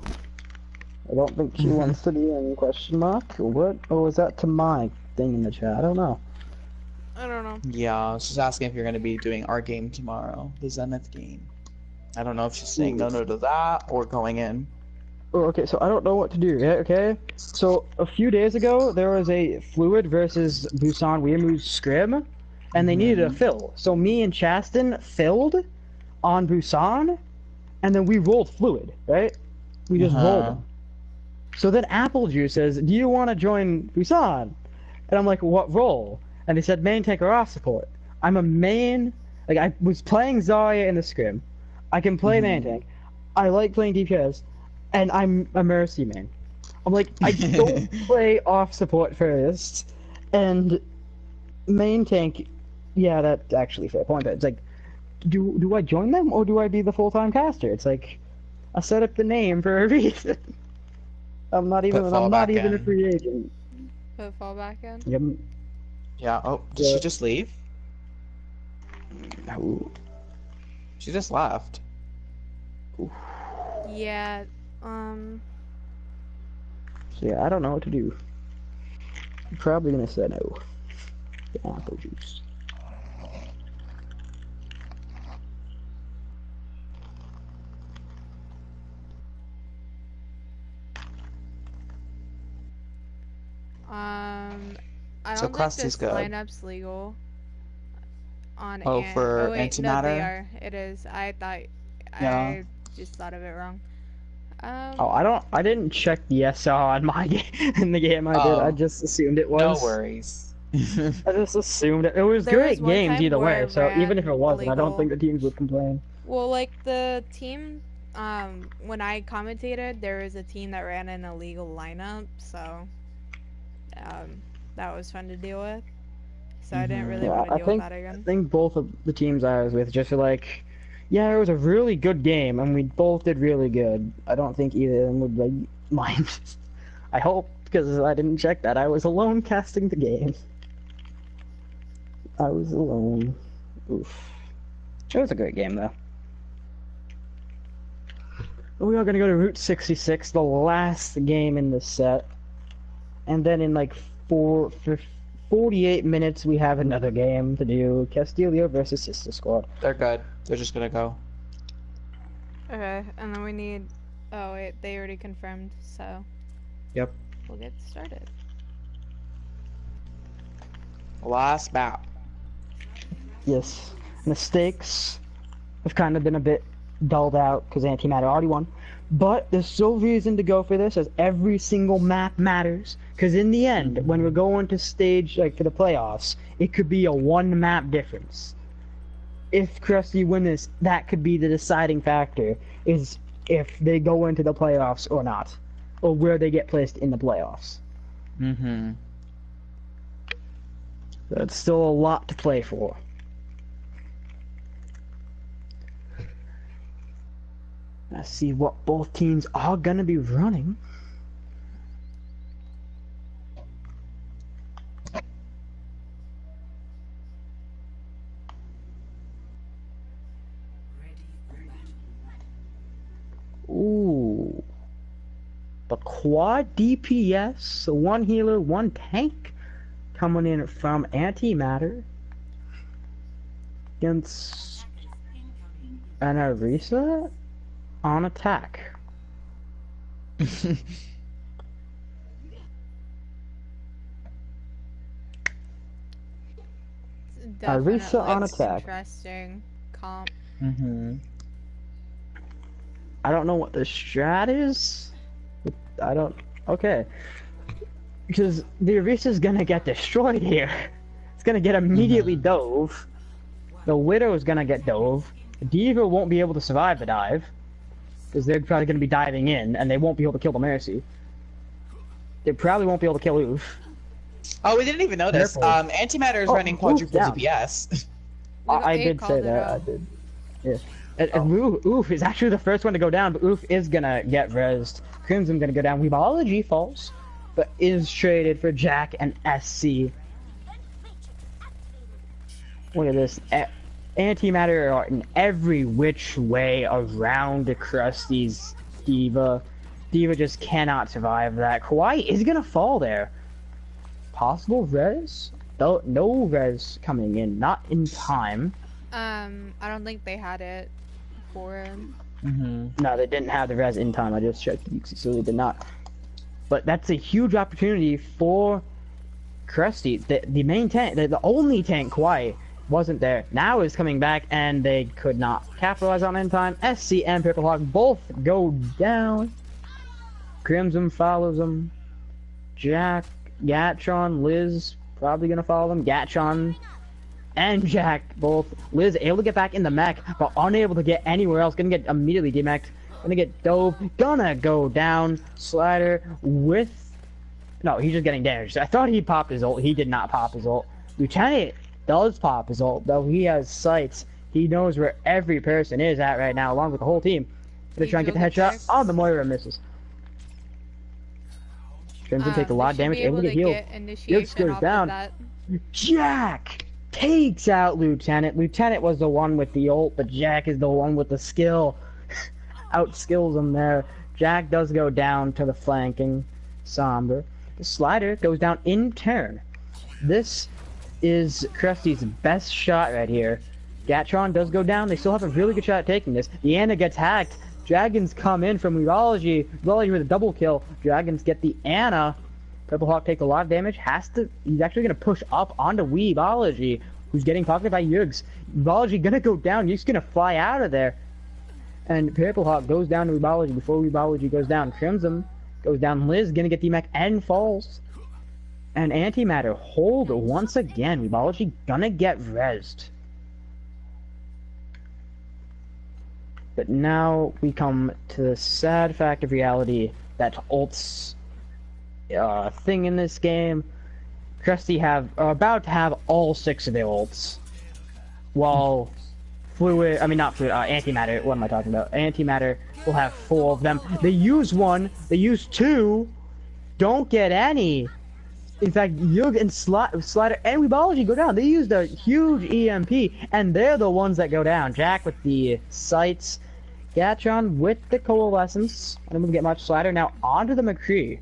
I don't think she wants to be in question mark. Or what? Or was that to my thing in the chat? I don't know. I don't know. Yeah, I was just asking if you're going to be doing our game tomorrow, the Zenith game. I don't know if she's saying no to that or going in. Oh, okay, so I don't know what to do, yeah, okay? So, a few days ago, there was a Fluid versus Busan Weeamoo's scrim, and they needed a fill. So me and Chaston filled on Busan, and then we rolled Fluid, right? We just rolled them. So then Apple Juice says, do you want to join Busan? And I'm like, what role? And they said main tank or off support. I'm a main, like I was playing Zarya in the scrim. I can play main tank. I like playing DPS, and I'm a Mercy main. I'm like, I don't play off support first, and main tank, yeah, that's actually a fair point, but it's like, do I join them, or do I be the full-time caster? It's like, I set up the name for a reason. I'm not even a free agent. Put fallback in. Yep. Yeah, oh, did she just leave? No. She just left. Yeah. So yeah, I don't know what to do. I'm probably gonna say no. Apple juice. I So don't think Krusty's this good. lineup's legal. On Oh, for oh wait, no, they Antimatter? are. It is. Yeah. I just thought of it wrong. Oh, I didn't check the SR on my game in the game I did. I Oh. just assumed it No was. worries. I just assumed it was There was great one games time either where way. So even if it ran wasn't, I don't illegal. think the teams would complain. Well, like the team, when I commentated, there was a team that ran an illegal lineup, so that was fun to deal with. So I didn't really Yeah, want to I deal with think that again. I think both of the teams I was with just were like, yeah, it was a really good game, and we both did really good. I don't think either of them would like mind. I hope, because I didn't check that. I was alone casting the game. I was alone. Oof. It was a great game though. We are gonna go to Route 66, the last game in the set, and then in like 48 minutes we have another game to do. Castillo versus Sister Squad. They're good. They're just gonna go. Okay, and then we need. Oh wait, they already confirmed, so. Yep. We'll get started. Last map. Yes. Mistakes have kind of been a bit dulled out because Antimatter already won. But there's still reason to go for this, as every single map matters. Because in the end, when we're going to stage, like, for the playoffs, it could be a one map difference. If Krusty win this, that could be the deciding factor, is if they go into the playoffs or not. Or where they get placed in the playoffs. Mm-hmm. So it's still a lot to play for. Let's see what both teams are gonna be running. Ready for battle. Ooh. The quad DPS, so one healer, one tank, coming in from Antimatter against an Arisa on attack. Arisa on Definitely attack. interesting comp. Mm-hmm. I don't know what the strat is. I don't. Okay. Because the Arisa's gonna get destroyed here. It's gonna get immediately dove. The Widow's gonna get dove. The Diva won't be able to survive the dive. Because they're probably gonna be diving in, and they won't be able to kill the Mercy. They probably won't be able to kill Oof. Oh, we didn't even notice. Careful. Antimatter is Oh, running Oof quadruple down. DPS. I They did called say it that. I out. did. Yeah. And Oof is actually the first one to go down, but Oof is gonna get rezzed. Crimson gonna go down. Weebology falls, but is traded for Jack and SC. Look at this. Antimatter are in every which way around Krusty's Diva. Diva just cannot survive that. Kawaii is gonna fall there. Possible res? No res coming in. Not in time. I don't think they had it for him. Mm-hmm. No, they didn't have the res in time. I just checked, so they did not. But that's a huge opportunity for Krusty. The main tank, the only tank, Kawaii, wasn't there. Now is coming back, and they could not capitalize on it in time. SC and Purple Hawk both go down. Crimson follows them. Jack, Gatchon, Liz probably gonna follow them. Gatchon and Jack both. Liz able to get back in the mech, but unable to get anywhere else. Gonna get immediately demeched. Gonna get dove. Gonna go down. Slider with. No, he's just getting damaged. I thought he popped his ult. He did not pop his ult. Lieutenant does pop his ult, though he has sights. He knows where every person is at right now, along with the whole team. Gonna try and get the headshot. Oh, the Moira misses. Crimson take a lot of damage. Able to get healed. Gibbs goes down. Jack takes out Lieutenant. Lieutenant was the one with the ult, but Jack is the one with the skill. outskills him there. Jack does go down to the flanking Sombra. The slider goes down in turn. This is Krusty's best shot right here. Gatron does go down. They still have a really good shot at taking this. The Ana gets hacked. Dragons come in from Weebology. Weebology with a double kill. Dragons get the Ana. Purple Hawk takes a lot of damage. He's actually going to push up onto Weebology, who's getting pocketed by Yugs. Weebology going to go down. Yugs going to fly out of there. And Purple Hawk goes down to Weebology before Weebology goes down. Crimson goes down. Liz going to get D-Mac and falls. And Antimatter hold once again. Weebology going to get rezzed. But now we come to the sad fact of reality that ults thing in this game. Krusty are about to have all 6 of their ults. While Antimatter, what am I talking about? Antimatter will have 4 of them. They use 1, they use 2, don't get any. In fact, Yug and Slider and Weebology go down. They used a huge EMP, and they're the ones that go down. Jack with the sights. Gatron with the Coalescence. I don't even get much. Slider now onto the McCree.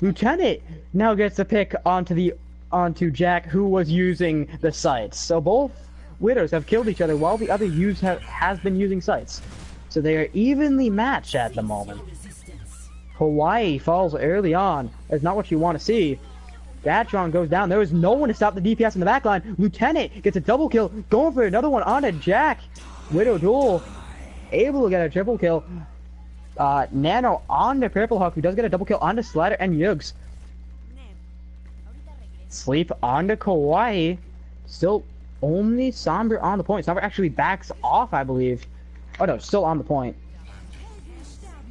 Lieutenant now gets the pick onto Jack, who was using the sights. So both Widows have killed each other while the other has been using sights. So they are evenly matched at the moment. Hawaii falls early on. That's not what you want to see. Gatron goes down. There is no one to stop the DPS in the backline. Lieutenant gets a double kill. Going for another one onto Jack. Widow duel. Able to get a triple kill. Nano onto Purple Hawk, who does get a double kill onto Slider and Yugs. Sleep onto Kawaii. Still only Sombra on the point. Sombra actually backs off, I believe. Oh no, still on the point.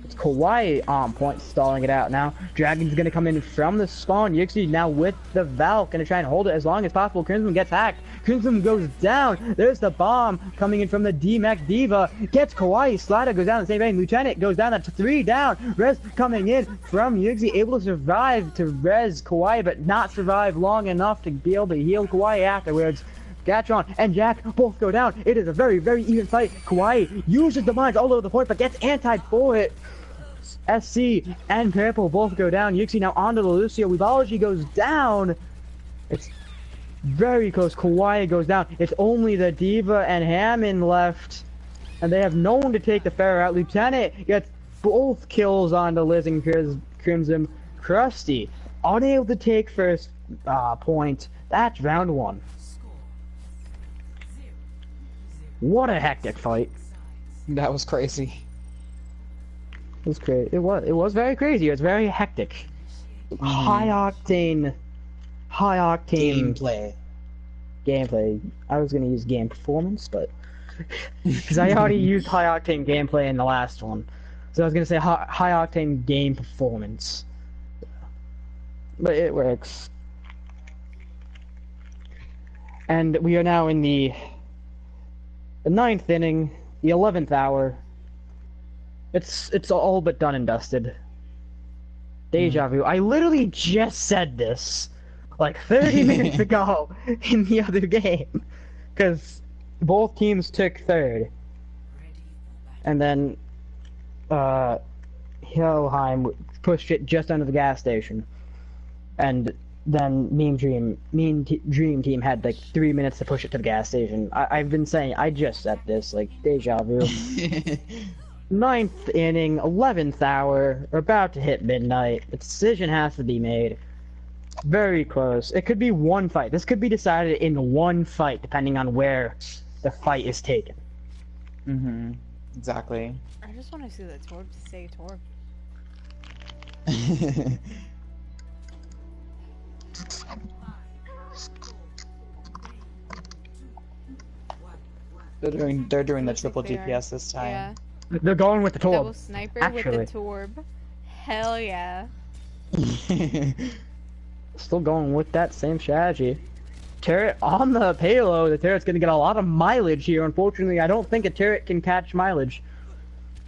It's Kawaii on point, stalling it out now. Dragon's gonna come in from the spawn. Yixi now with the Valk, gonna try and hold it as long as possible. Crimson gets hacked. Crimson goes down. There's the bomb coming in from the D-Mac Diva. Gets Kawaii. Slider goes down the same vein. Lieutenant goes down. That's 3 down. Rez coming in from Yixi, able to survive to Rez Kawaii, but not survive long enough to be able to heal Kawaii afterwards. Gatron and Jack both go down. It is a very, very even fight. Kawaii uses the mines all over the point, but gets antied for it. SC and Purple both go down. Yixi now onto the Lucio. Weebology goes down. It's very close. Kawaii goes down. It's only the Diva and Hammond left. And they have no one to take the Pharaoh out. Lieutenant gets both kills onto Liz and Crimson. Krusty unable to take first point. That's round 1. What a hectic fight. That was crazy. It was crazy. It was very crazy. It was very hectic. High octane gameplay. I was gonna use game performance, but because I already used high octane gameplay in the last one, so I was gonna say high octane game performance. But it works. And we are now in the 9th inning, the 11th hour. It's all but done and dusted. Deja vu. I literally just said this like 30 minutes ago in the other game, because both teams took 3rd, and then Helheim pushed it just under the gas station, and then Mean Dream Team had like 3 minutes to push it to the gas station. I've been saying, I just said this, like, deja vu. 9th inning, 11th hour, we're about to hit midnight. The decision has to be made. Very close. It could be one fight. This could be decided in one fight, depending on where the fight is taken. Mm-hmm. Exactly. I just want to see the Torb to say Torb. They're doing the triple DPS this time. Yeah. They're going with the Torb. Double sniper actually. with the Torb. Hell yeah. Still going with that same strategy. Turret on the payload. The turret's gonna get a lot of mileage here. Unfortunately, I don't think a turret can catch mileage.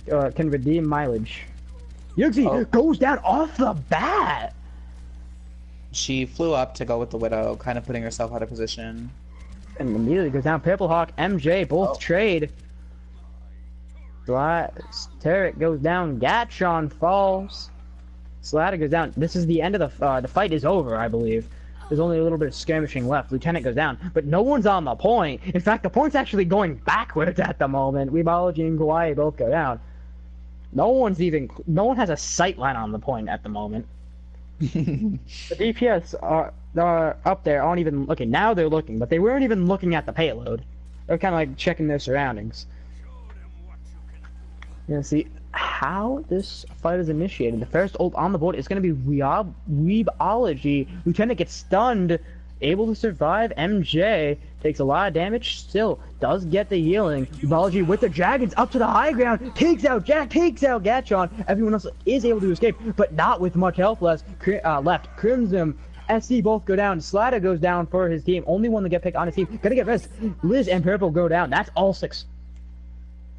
Can redeem mileage. Yuxi goes down off the bat! She flew up to go with the Widow, kind of putting herself out of position. And immediately goes down. Purple Hawk, MJ, both trade. Tarek goes down. Gatchon falls. Slatter goes down. This is the end of the fight is over, I believe. There's only a little bit of skirmishing left. Lieutenant goes down, but no one's on the point. In fact, the point's actually going backwards at the moment. Weebology and Kawaii both go down. No one has a sight line on the point at the moment. The DPS are up there, aren't even looking. Now they're looking, but they weren't even looking at the payload. They're kind of like checking their surroundings. You see how this fight is initiated. The first ult on the board is going to be Weebology. Lieutenant gets stunned, able to survive. MJ takes a lot of damage, still does get the healing. Weebology with the dragons up to the high ground, takes out Jack, takes out Gatchon. Everyone else is able to escape, but not with much health left. Crimson, SC both go down. Slatter goes down for his team. Only one to get picked on his team. Gonna get rest. Liz and Purple go down. That's all 6.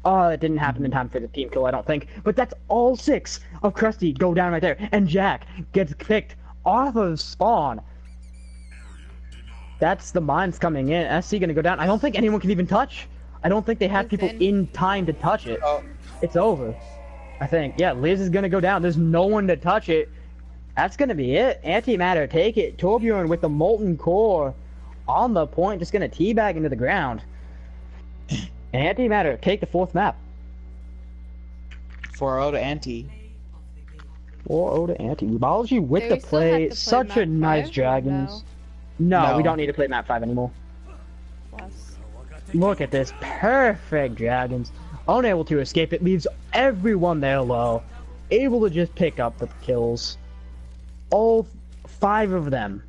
It didn't happen in time for the team kill, I don't think. But that's all 6 of Krusty go down right there. And Jack gets picked off of spawn. That's the mines coming in. SC gonna go down. I don't think anyone can even touch. I don't think they have people in time to touch it. Oh. It's over. I think. Yeah, Liz is gonna go down. There's no one to touch it. That's gonna be it. Antimatter, take it. Torbjorn with the molten core on the point, just gonna teabag into the ground. Antimatter, take the 4th map. 4-0 to Anti. 4-0 to Anti. Weebology with Do the we still have play. to play Such map a nice 5 or dragons. No, No. we don't need to play map 5 anymore. Plus. Look at this. Perfect dragons. Unable to escape. It leaves everyone there low. Able to just pick up the kills. All 5 of them.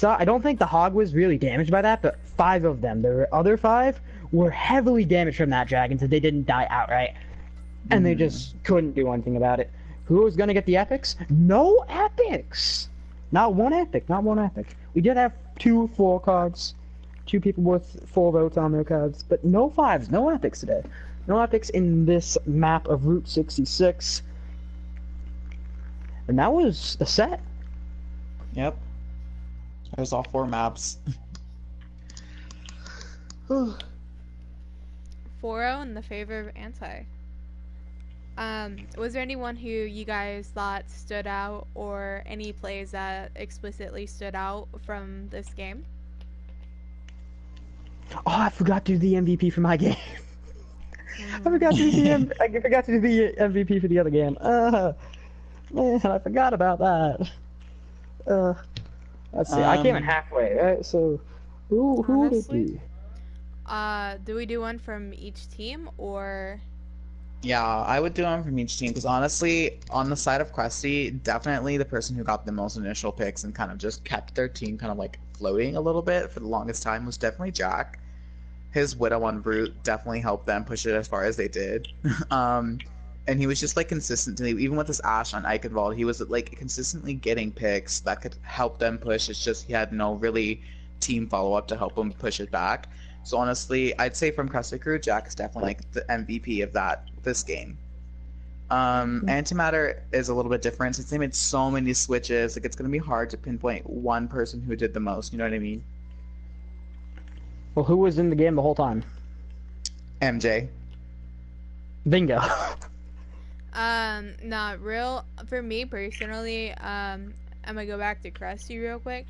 I don't think the Hog was really damaged by that, but 5 of them. The other 5 were heavily damaged from that dragon, so they didn't die outright. And they just couldn't do anything about it. Who was gonna get the epics? No epics! Not one epic, not one epic. We did have 2 4 cards. 2 people with 4 votes on their cards, but no 5s, no epics today. No epics in this map of Route 66. And that was a set. Yep. There's all 4 maps. 4-0 in the favor of Anti. Was there anyone who you guys thought stood out, or any plays that explicitly stood out from this game? Oh, I forgot to do the MVP for my game. I forgot to do the MVP for the other game. Man, I forgot about that. Let's see. I came in halfway, right? So, who would it be? Do we do one from each team, or? Yeah, I would do one from each team, because honestly, on the side of Krusty, definitely the person who got the most initial picks and kind of just kept their team kind of like floating a little bit for the longest time was definitely Jack. His Widow on Root definitely helped them push it as far as they did. And he was just like consistently, even with his Ashe on Eichenwald, he was like consistently getting picks that could help them push. It's just he had no really team follow-up to help him push it back. So honestly, I'd say from Krusty Krew, Jack is definitely like the MVP of this game. Antimatter is a little bit different since they made so many switches. Like it's gonna be hard to pinpoint one person who did the most. You know what I mean? Well, who was in the game the whole time? MJ. Bingo. Not real. For me personally, I'm gonna go back to Krusty real quick.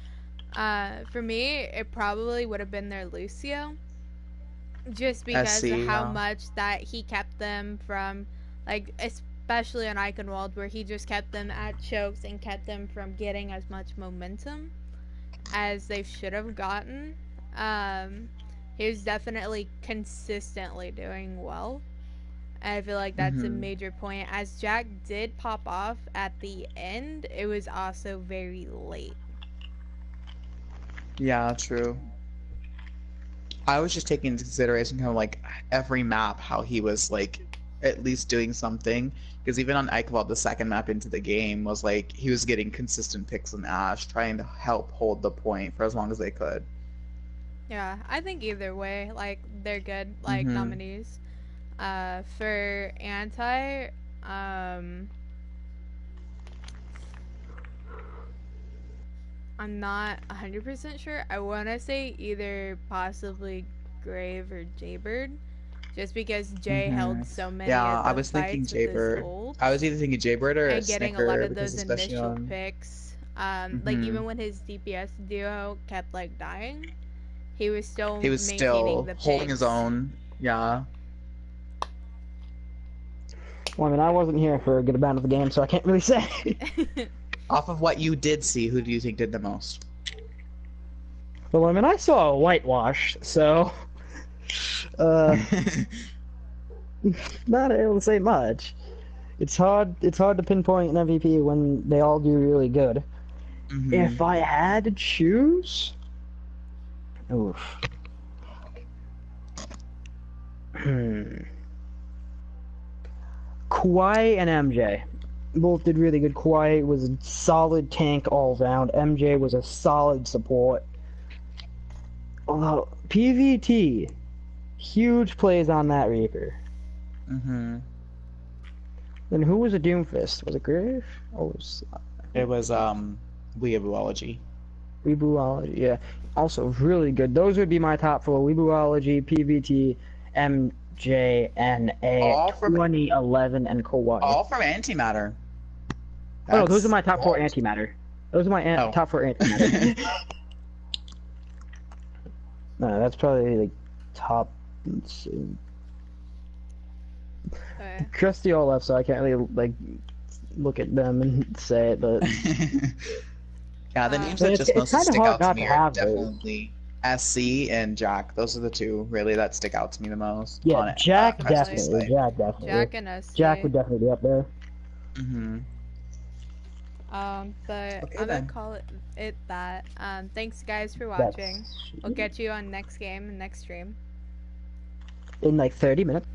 For me, it probably would have been their Lucio. Just because of how much that he kept them from, like, especially on Eichenwald, where he just kept them at chokes and kept them from getting as much momentum as they should have gotten. He was definitely consistently doing well. And I feel like that's a major point. As Jack did pop off at the end, it was also very late. Yeah, true. I was just taking into consideration kind of like every map, how he was like at least doing something. Because even on Eichenwald, the second map into the game was like he was getting consistent picks on Ashe, trying to help hold the point for as long as they could. Yeah, I think either way, like, they're good, like, nominees. For Anti, I'm not 100% sure. I want to say either possibly Grave or Jaybird, just because Jay held so many Yeah, of I the was thinking fights with his Jaybird. ult. I was either thinking Jaybird or And getting a lot Snicker of because those especially initial on. picks. Like even when his DPS duo kept like dying, he was still He was maintaining still the holding his picks. own. Yeah. Well, I mean, I wasn't here for a good amount of the game, so I can't really say. Off of what you did see, who do you think did the most? Well, I mean, I saw a whitewash, so not able to say much. It's hard to pinpoint an MVP when they all do really good. If I had to choose, oof. Kawhi and MJ both did really good. Kawhi was a solid tank all around. MJ was a solid support. Although PVT, huge plays on that Reaper. Then who was a Doomfist? Was it Grave? Or was It was Weeabooology. Weeabooology? Yeah, also really good. Those would be my top four: Weeabooology, PVT, MJ, NA, All from 2011, and Kawhi. all from Antimatter. Oh, no, those are my top four That's- Antimatter. Those are my Oh. top four Antimatter. No, that's probably like top. Let's see. Okay. Krusty all left, so I can't really like look at them and say it, but Yeah, the names But that it's just most kinda stick hard out to not me to are have those. definitely SC and Jack. Those are the two really that stick out to me the most. yeah, on it, Jack Krusty definitely, Slate. Jack definitely. Jack and SC. Jack would definitely be up there. But Okay, I'm gonna then. call it that. Thanks guys for That's watching. We'll catch you on next game and next stream. in like 30 minutes.